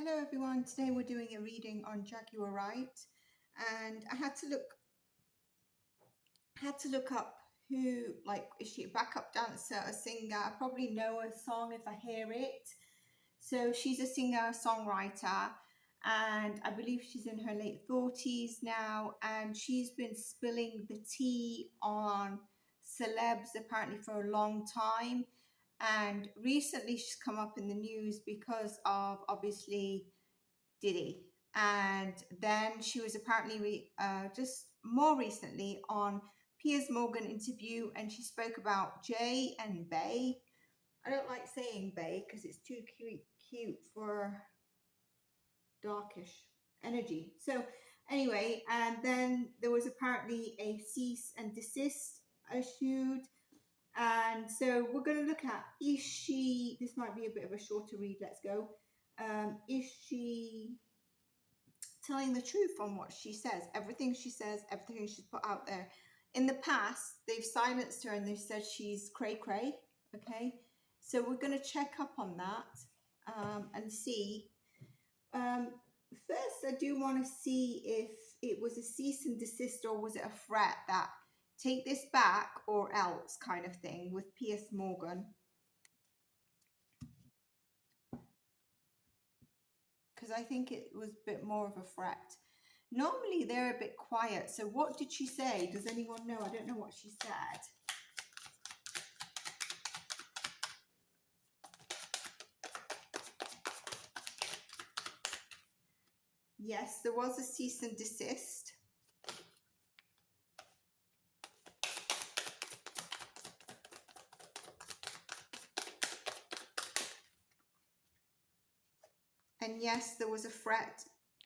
Hello everyone, today we're doing a reading on Jaguar Wright, and I had to look up who, like, is she a backup dancer, a singer? I probably know a song if I hear it. So she's a singer, songwriter, and I believe she's in her late 40s now, and she's been spilling the tea on celebs apparently for a long time. And recently she's come up in the news because of obviously Diddy. And then she was apparently just more recently on Piers Morgan interview, and she spoke about Jay and Bay. I don't like saying Bay because it's too cute for darkish energy. So anyway, and then there was apparently a cease and desist issued. And so we're going to look at, is she, this might be a bit of a shorter read, let's go. Is she telling the truth on what she says, everything she's put out there? In the past, they've silenced her and they've said she's cray cray. Okay, so we're going to check up on that and see. First, I do want to see if it was a cease and desist or was it a threat that take this back or else kind of thing with Piers Morgan. Because I think it was a bit more of a threat. Normally they're a bit quiet. So what did she say? Does anyone know? I don't know what she said. Yes, there was a cease and desist. And yes, there was a threat.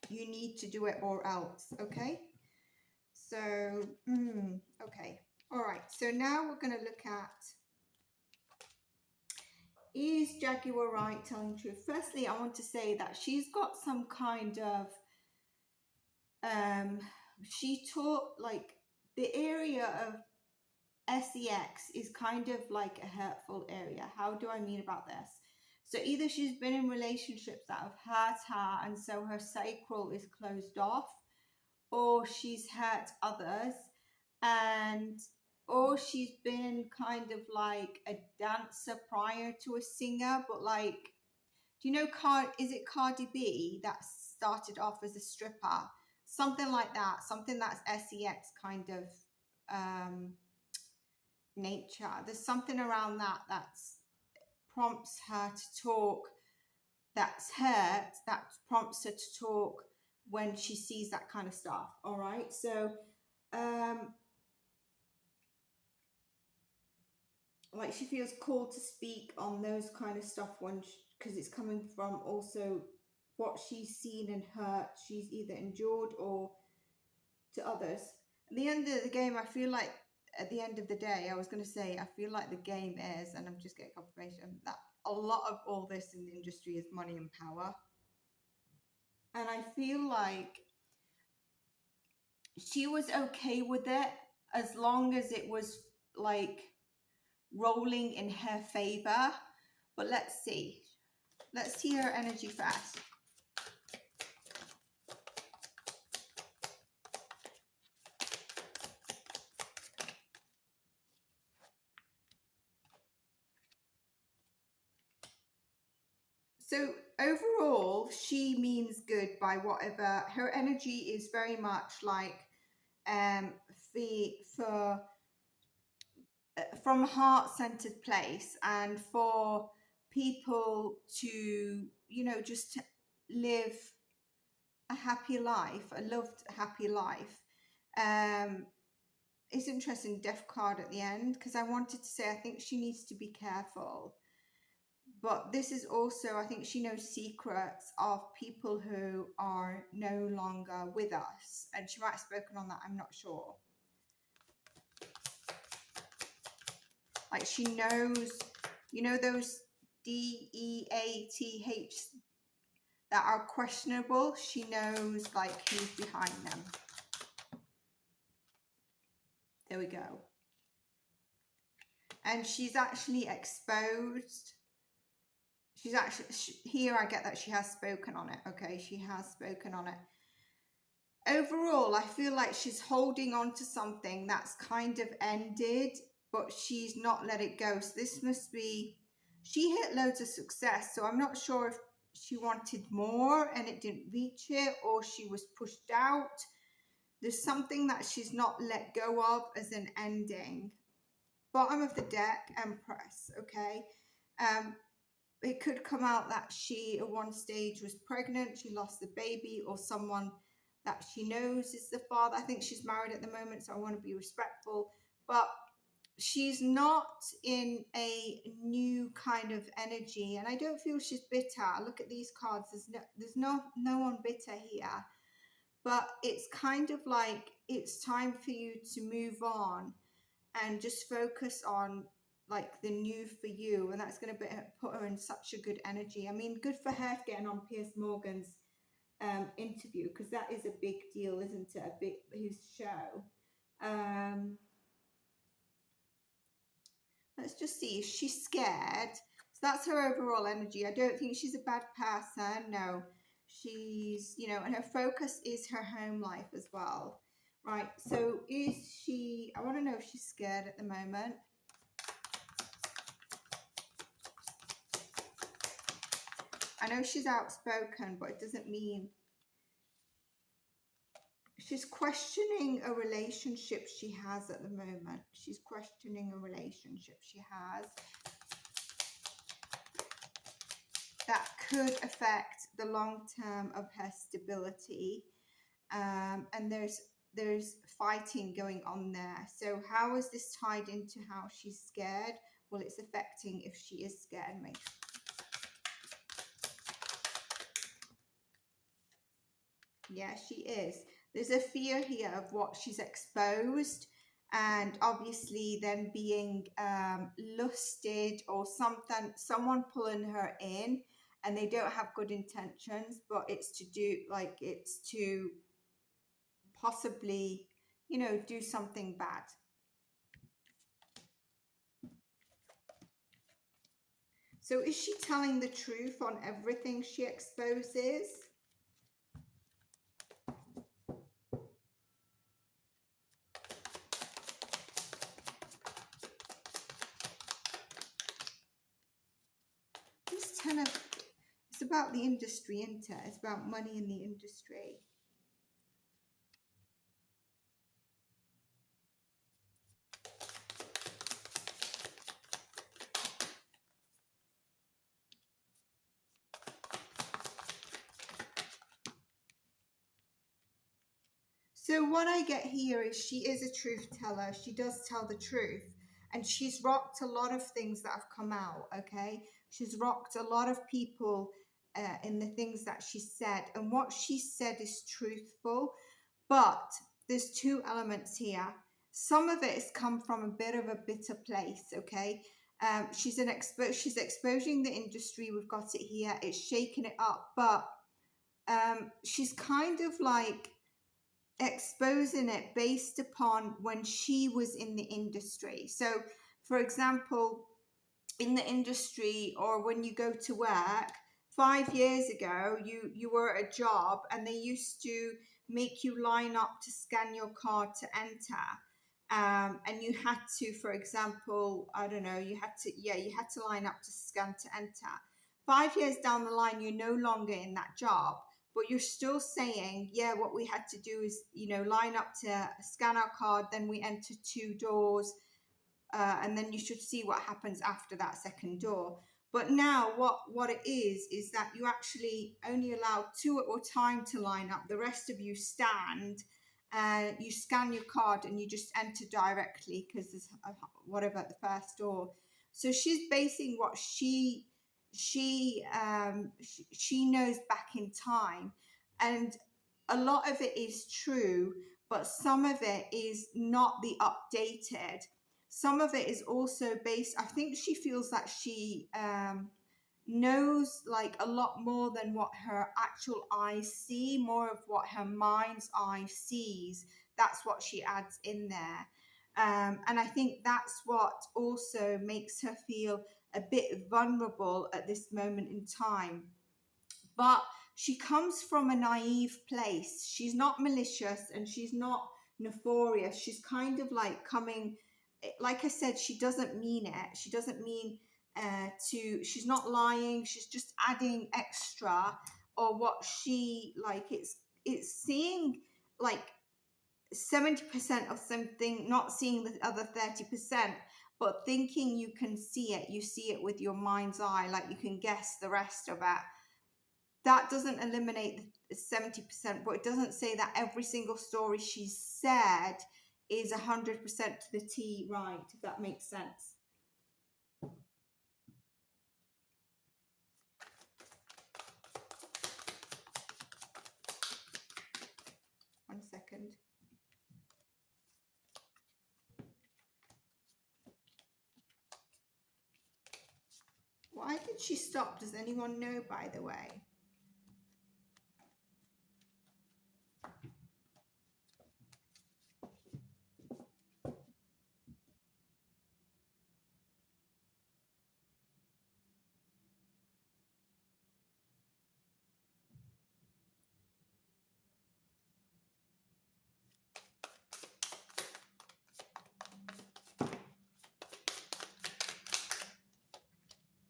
You need to do it or else. Okay. So, okay. All right. So now we're going to look at, is Jaguar Wright telling the truth? Firstly, I want to say that she's got some kind of, she taught, like, the area of sex is kind of like a hurtful area. How do I mean about this? So either she's been in relationships that have hurt her and so her sacral is closed off, or she's hurt others, and or she's been kind of like a dancer prior to a singer, but like, do you know is it Cardi B that started off as a stripper? Something like that, something that's sex kind of nature. There's something around that prompts her to talk, that's hurt, that prompts her to talk when she sees that kind of stuff. All right, so like she feels called to speak on those kind of stuff when because it's coming from also what she's seen and hurt she's either endured or to others. At the end of the game, I feel like at the end of the day, I was going to say, I feel like the game is, and I'm just getting confirmation that a lot of all this in the industry is money and power. And I feel like she was okay with it as long as it was like rolling in her favor. But let's see her energy first. So overall, she means good by whatever. Her energy is very much like from a heart-centered place, and for people to, you know, just live a happy life, a loved happy life. It's interesting, death card at the end, because I wanted to say I think she needs to be careful. But this is also, I think she knows secrets of people who are no longer with us. And she might have spoken on that, I'm not sure. Like she knows, you know, those DEATH that are questionable. She knows like who's behind them. There we go. And she's actually exposed. She's actually, here I get that she has spoken on it. Okay, she has spoken on it. Overall, I feel like she's holding on to something that's kind of ended, but she's not let it go. So this must be, she hit loads of success. So I'm not sure if she wanted more and it didn't reach it, or she was pushed out. There's something that she's not let go of as an ending. Bottom of the deck, Empress, okay? It could come out that she at one stage was pregnant, she lost the baby, or someone that she knows is the father. I think she's married at the moment, so I want to be respectful. But she's not in a new kind of energy, and I don't feel she's bitter. Look at these cards. There's no one bitter here. But it's kind of like it's time for you to move on and just focus on like the new for you, and that's going to put her in such a good energy. I mean, good for her getting on Piers Morgan's interview, because that is a big deal, isn't it? His show. Let's just see, is she scared? So that's her overall energy. I don't think she's a bad person. No, she's, you know, and her focus is her home life as well. Right, so is she, I want to know if she's scared at the moment. I know she's outspoken, but it doesn't mean, she's questioning a relationship she has at the moment. She's questioning a relationship she has that could affect the long term of her stability. And there's fighting going on there. So how is this tied into how she's scared? Well, it's affecting if she is scared. Yeah, she is. There's a fear here of what she's exposed, and obviously then being lusted, or someone pulling her in, and they don't have good intentions, but it's to possibly, you know, do something bad. So is she telling the truth on everything she exposes? This it's about the industry, isn't it? It's about money in the industry. So what I get here is she is a truth teller. She does tell the truth. And she's rocked a lot of things that have come out, okay? She's rocked a lot of people in the things that she said. And what she said is truthful. But there's two elements here. Some of it has come from a bit of a bitter place, okay? She's exposing the industry. We've got it here. It's shaking it up. But she's kind of like exposing it based upon when she was in the industry. So for example, in the industry, or when you go to work, 5 years ago you were at a job and they used to make you line up to scan your card to enter, and you had to, for example, I don't know, you had to line up to scan to enter. 5 years down the line, you're no longer in that job, but you're still saying, yeah, what we had to do is, you know, line up to scan our card, then we enter 2 doors, and then you should see what happens after that second door. But now what it is that you actually only allow 2 at a time to line up. The rest of you stand, you scan your card and you just enter directly because there's whatever at the first door. So she's basing what she knows back in time, and a lot of it is true, but some of it is not the updated. Some of it is also based, I think she feels that she knows like a lot more than what her actual eyes see, more of what her mind's eye sees. That's what she adds in there. And I think that's what also makes her feel a bit vulnerable at this moment in time. But she comes from a naive place. She's not malicious and she's not nefarious. She's kind of like coming, like I said, she doesn't mean it. She doesn't mean she's not lying. She's just adding extra, or what she like. It's seeing like 70% of something, not seeing the other 30%, but thinking you can see it. You see it with your mind's eye, like you can guess the rest of it. That doesn't eliminate the 70%, but it doesn't say that every single story she's said is 100% to the T right, if that makes sense. One second. Why did she stop? Does anyone know, by the way?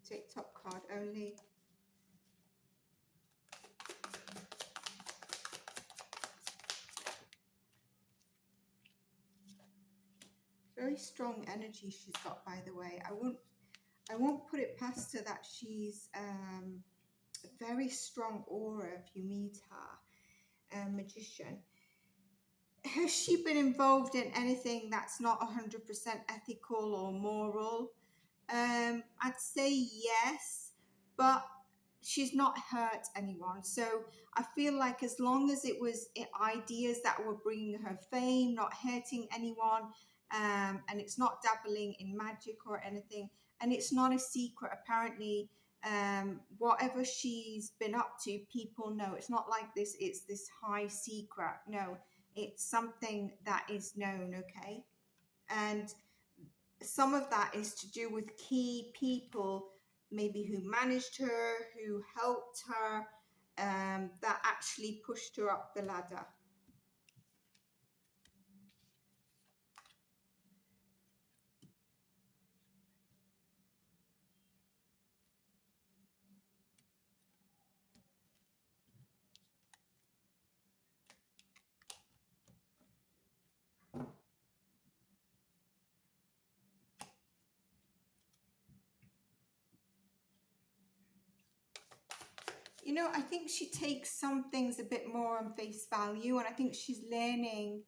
Take top card only. Very strong energy she's got, by the way. I won't put it past her that she's a very strong aura if you meet her. Magician. Has she been involved in anything that's not 100% ethical or moral? I'd say yes, but she's not hurt anyone. So I feel like as long as it was ideas that were bringing her fame, not hurting anyone, and it's not dabbling in magic or anything, and it's not a secret, apparently, whatever she's been up to, people know. It's not like this, it's this high secret. No, it's something that is known, okay? And some of that is to do with key people, maybe who managed her, who helped her, that actually pushed her up the ladder. You know, I think she takes some things a bit more on face value, and I think she's learning.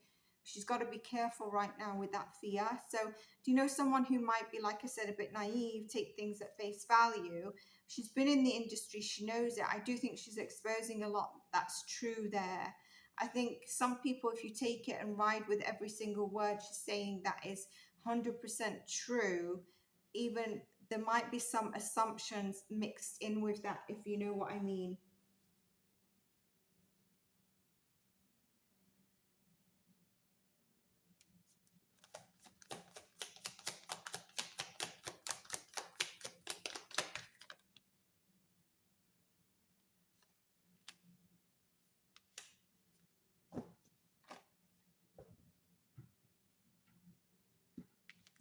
She's got to be careful right now with that fear. So, do you know someone who might be, like I said, a bit naive, take things at face value? She's been in the industry, she knows it. I do think she's exposing a lot that's true there. I think some people, if you take it and ride with every single word she's saying that is 100% true, even there might be some assumptions mixed in with that, if you know what I mean.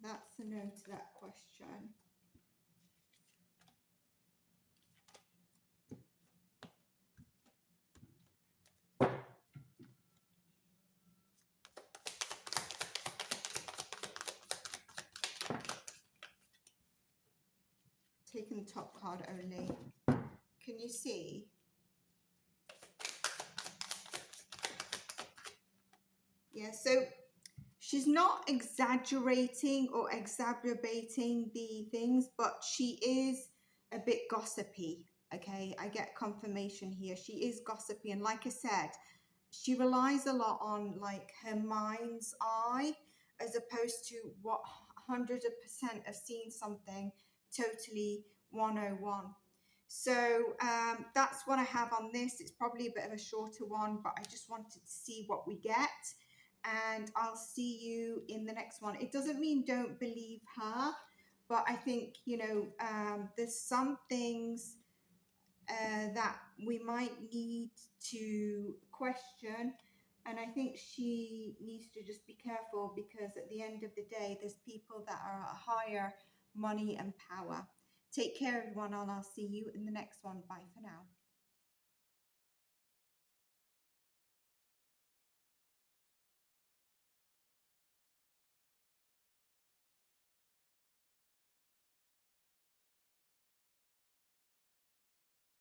That's the no to that question. Taking the top card only. Can you see? Yeah, so she's not exaggerating or exacerbating the things, but she is a bit gossipy. Okay, I get confirmation here. She is gossipy, and like I said, she relies a lot on like her mind's eye, as opposed to what 100% of seeing something totally 101. So that's what I have on this. It's probably a bit of a shorter one, but I just wanted to see what we get. And I'll see you in the next one. It doesn't mean don't believe her, But I think, you know, there's some things that we might need to question. And I think she needs to just be careful, because at the end of the day, there's people that are higher money and power. Take care, everyone, and I'll see you in the next one. Bye for now.